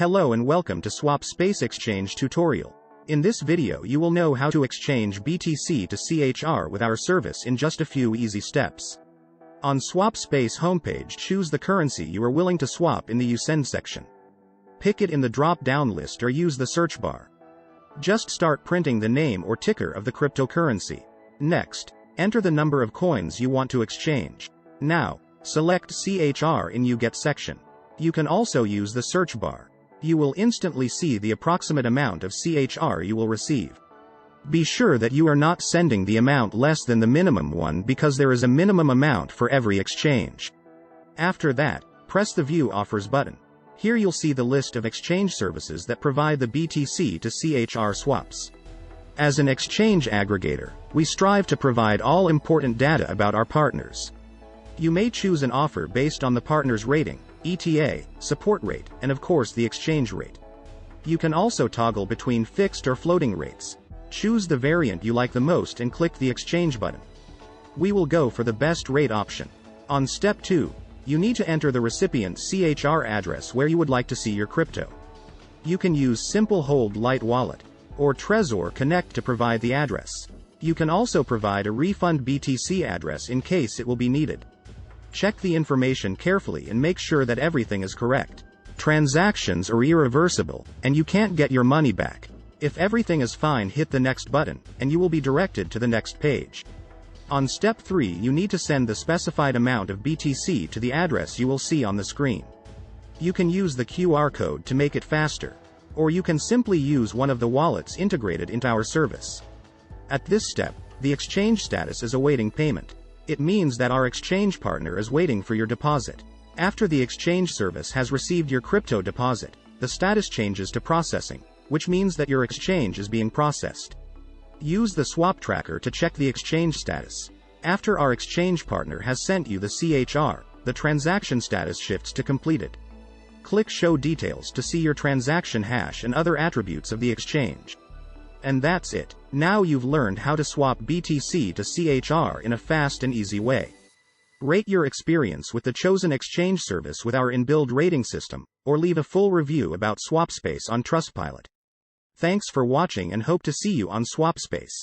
Hello and welcome to SwapSpace exchange tutorial. In this video you will know how to exchange BTC to CHR with our service in just a few easy steps. On SwapSpace homepage, choose the currency you are willing to swap in the You Send section. Pick it in the drop-down list or use the search bar. Just start printing the name or ticker of the cryptocurrency. Next, enter the number of coins you want to exchange. Now, select CHR in You Get section. You can also use the search bar. You will instantly see the approximate amount of CHR you will receive. Be sure that you are not sending the amount less than the minimum one because there is a minimum amount for every exchange. After that, press the View Offers button. Here you'll see the list of exchange services that provide the BTC to CHR swaps. As an exchange aggregator, we strive to provide all important data about our partners. You may choose an offer based on the partner's rating, ETA, support rate, and of course the exchange rate. You can also toggle between fixed or floating rates. Choose the variant you like the most and click the exchange button. We will go for the best rate option. On step 2, you need to enter the recipient's CHR address where you would like to see your crypto. You can use Simple Hold Lite Wallet or Trezor Connect to provide the address. You can also provide a refund BTC address in case it will be needed. Check the information carefully and make sure that everything is correct. Transactions are irreversible, and you can't get your money back. If everything is fine, hit the next button, and you will be directed to the next page. On step 3, you need to send the specified amount of BTC to the address you will see on the screen. You can use the QR code to make it faster, or you can simply use one of the wallets integrated into our service. At this step, the exchange status is awaiting payment. It means that our exchange partner is waiting for your deposit. After the exchange service has received your crypto deposit, the status changes to processing, which means that your exchange is being processed. Use the swap tracker to check the exchange status. After our exchange partner has sent you the CHR, the transaction status shifts to completed. Click Show Details to see your transaction hash and other attributes of the exchange. And that's it. Now you've learned how to swap BTC to CHR in a fast and easy way. Rate your experience with the chosen exchange service with our inbuilt rating system, or leave a full review about SwapSpace on Trustpilot. Thanks for watching and hope to see you on SwapSpace.